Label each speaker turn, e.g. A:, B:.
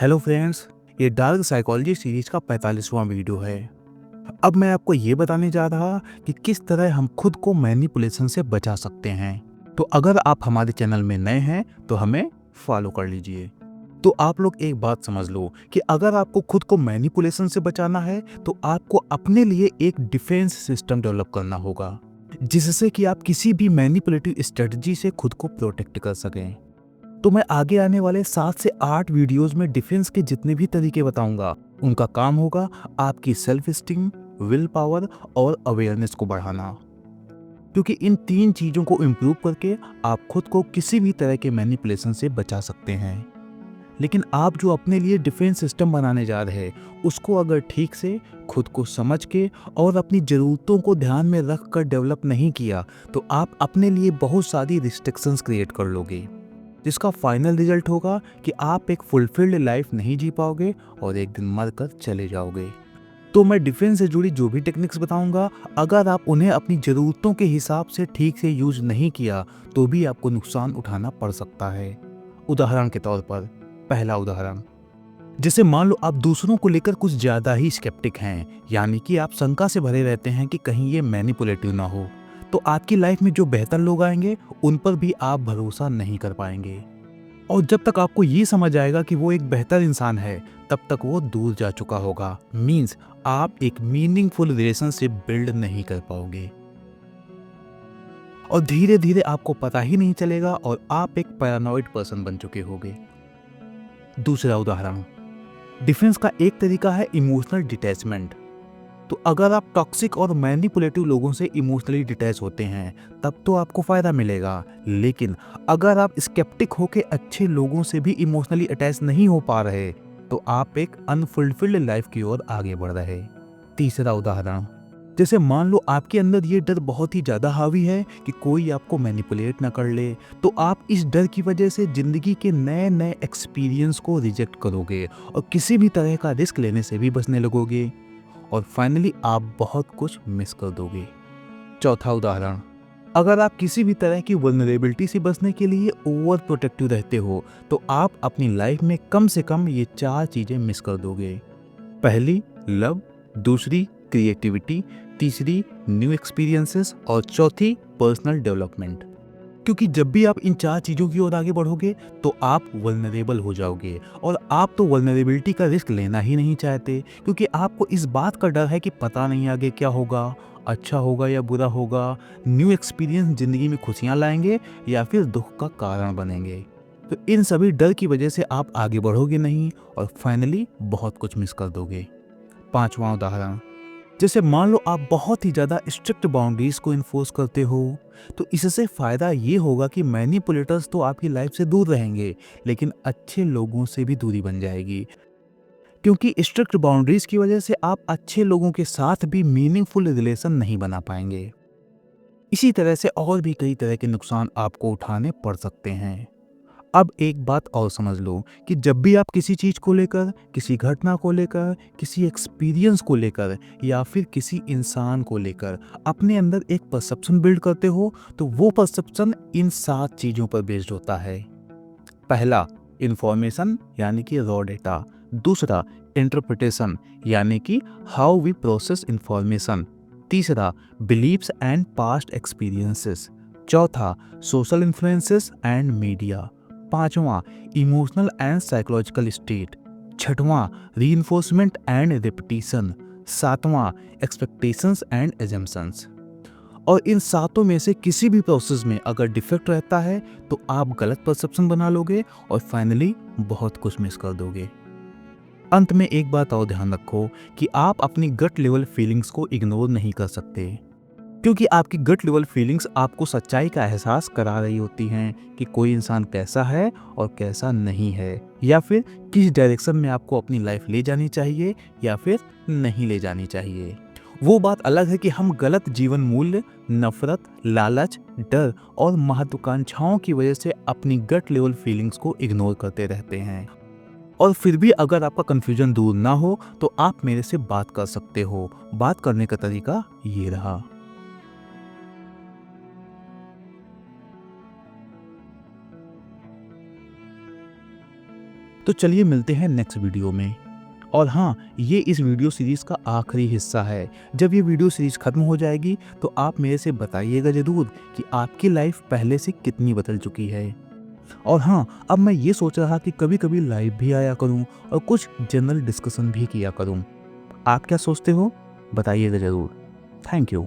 A: Hello friends, ये dark psychology series का 45वां video है। अब मैं आपको ये बताने जा रहा कि किस तरह हम खुद को मैनिपुलेशन से बचा सकते हैं। तो अगर आप हमारे चैनल में नए हैं तो हमें फॉलो कर लीजिए। तो आप लोग एक बात समझ लो कि अगर आपको खुद को मैनिपुलेशन से बचाना है तो आपको अपने लिए एक डिफेंस सिस्टम डेवलप करना होगा, जिससे कि आप किसी भी मैनिपुलेटिव स्ट्रेटजी से खुद को प्रोटेक्ट कर सकें। तो मैं आगे आने वाले 7 से 8 वीडियोस में डिफेंस के जितने भी तरीके बताऊंगा, उनका काम होगा आपकी सेल्फ स्टीम, विल पावर और अवेयरनेस को बढ़ाना। क्योंकि इन 3 चीजों को इम्प्रूव करके आप खुद को किसी भी तरह के मैनिपुलेशन से बचा सकते हैं। लेकिन आप जो अपने लिए डिफेंस सिस्टम बनाने जा रहे हैं, उसको अगर ठीक से खुद को समझ के और अपनी ज़रूरतों को ध्यान में रख कर डेवलप नहीं किया, तो आप अपने लिए बहुत सारी रिस्ट्रिक्शंस क्रिएट कर लोगे, जिसका फाइनल रिजल्ट होगा कि आप एक फुलफिल्ड लाइफ नहीं जी पाओगे और एक दिन मरकर चले जाओगे। तो मैं डिफेंस से जुड़ी जो भी टेक्निक्स बताऊंगा, अगर आप उन्हें अपनी ज़रूरतों के हिसाब से ठीक से यूज नहीं किया तो भी आपको नुकसान उठाना पड़ सकता है। उदाहरण के तौर पर, पहला उदाहरण, जैसे मान लो आप दूसरों को लेकर कुछ ज़्यादा ही स्केप्टिक हैं, यानी कि आप शंका से भरे रहते हैं कि कहीं ये मैनिपुलेटिव ना हो, तो आपकी लाइफ में जो बेहतर लोग आएंगे उन पर भी आप भरोसा नहीं कर पाएंगे। और जब तक आपको ये समझ आएगा कि वो एक बेहतर इंसान है, तब तक वो दूर जा चुका होगा। मीन्स आप एक मीनिंगफुल रिलेशनशिप बिल्ड नहीं कर पाओगे और धीरे धीरे आपको पता ही नहीं चलेगा और आप एक पैरानॉइड पर्सन बन चुके होगे। दूसरा उदाहरण, डिफेंस का एक तरीका है इमोशनल डिटैचमेंट। तो अगर आप टॉक्सिक और मैनिपुलेटिव लोगों से इमोशनली डिटैच होते हैं, तब तो आपको फायदा मिलेगा। लेकिन अगर आप स्केप्टिक होकर अच्छे लोगों से भी इमोशनली अटैच नहीं हो पा रहे, तो आप एक अनफुलफिल्ड लाइफ की ओर आगे बढ़ रहे। तीसरा उदाहरण, जैसे मान लो आपके अंदर ये डर बहुत ही ज्यादा हावी है कि कोई आपको मैनिपुलेट ना कर ले, तो आप इस डर की वजह से जिंदगी के नए नए एक्सपीरियंस को रिजेक्ट करोगे और किसी भी तरह का रिस्क लेने से भी बचने लगोगे और फाइनली आप बहुत कुछ मिस कर दोगे। चौथा उदाहरण, अगर आप किसी भी तरह की वल्नरेबिलिटी से बचने के लिए ओवर प्रोटेक्टिव रहते हो, तो आप अपनी लाइफ में कम से कम ये 4 चीजें मिस कर दोगे। पहली, लव। दूसरी, क्रिएटिविटी। तीसरी, न्यू एक्सपीरियंसेस। और चौथी, पर्सनल डेवलपमेंट। क्योंकि जब भी आप इन 4 चीज़ों की ओर आगे बढ़ोगे तो आप वल्नरेबल हो जाओगे और आप तो वल्नरेबिलिटी का रिस्क लेना ही नहीं चाहते, क्योंकि आपको इस बात का डर है कि पता नहीं आगे क्या होगा, अच्छा होगा या बुरा होगा, न्यू एक्सपीरियंस ज़िंदगी में खुशियाँ लाएंगे या फिर दुख का कारण बनेंगे। तो इन सभी डर की वजह से आप आगे बढ़ोगे नहीं और फाइनली बहुत कुछ मिस कर दोगे। पांचवा उदाहरण, जैसे मान लो आप बहुत ही ज़्यादा स्ट्रिक्ट बाउंड्रीज को इन्फोर्स करते हो, तो इससे फ़ायदा ये होगा कि मैनिपुलेटर्स तो आपकी लाइफ से दूर रहेंगे, लेकिन अच्छे लोगों से भी दूरी बन जाएगी। क्योंकि स्ट्रिक्ट बाउंड्रीज की वजह से आप अच्छे लोगों के साथ भी मीनिंगफुल रिलेशन नहीं बना पाएंगे। इसी तरह से और भी कई तरह के नुकसान आपको उठाने पड़ सकते हैं। अब एक बात और समझ लो कि जब भी आप किसी चीज़ को लेकर, किसी घटना को लेकर, किसी एक्सपीरियंस को लेकर या फिर किसी इंसान को लेकर अपने अंदर एक परसेप्शन बिल्ड करते हो, तो वो परसेप्शन इन 7 चीज़ों पर बेस्ड होता है। पहला, इंफॉर्मेशन यानी कि रॉ डेटा। दूसरा, इंटरप्रिटेशन यानी कि हाउ वी प्रोसेस इंफॉर्मेशन। तीसरा, बिलीव्स एंड पास्ट एक्सपीरियंसेस। चौथा, सोशल इन्फ्लुएंसेस एंड मीडिया। पांचवा, इमोशनल एंड साइकोलॉजिकल स्टेट। छठवां, रीइंफोर्समेंट एंड रिपीटिशन। सातवां, एक्सपेक्टेशंस एंड एजम्पशंस। और इन सातों में से किसी भी प्रोसेस में अगर डिफेक्ट रहता है तो आप गलत परसेप्शन बना लोगे और फाइनली बहुत कुछ मिस कर दोगे। अंत में एक बात और ध्यान रखो कि आप अपनी गट लेवल फीलिंग्स को इग्नोर नहीं कर सकते, क्योंकि आपकी गट लेवल फीलिंग्स आपको सच्चाई का एहसास करा रही होती हैं कि कोई इंसान कैसा है और कैसा नहीं है, या फिर किस डायरेक्शन में आपको अपनी लाइफ ले जानी चाहिए या फिर नहीं ले जानी चाहिए। वो बात अलग है कि हम गलत जीवन मूल्य, नफरत, लालच, डर और महत्वाकांक्षाओं की वजह से अपनी गट लेवल फीलिंग्स को इग्नोर करते रहते हैं। और फिर भी अगर आपका कन्फ्यूजन दूर ना हो तो आप मेरे से बात कर सकते हो। बात करने का तरीका ये रहा। तो चलिए मिलते हैं नेक्स्ट वीडियो में। और हाँ, ये इस वीडियो सीरीज़ का आखिरी हिस्सा है। जब ये वीडियो सीरीज़ ख़त्म हो जाएगी तो आप मेरे से बताइएगा ज़रूर कि आपकी लाइफ पहले से कितनी बदल चुकी है। और हाँ, अब मैं ये सोच रहा कि कभी-कभी लाइव भी आया करूँ और कुछ जनरल डिस्कशन भी किया करूँ। आप क्या सोचते हो? बताइएगा ज़रूर। Thank you.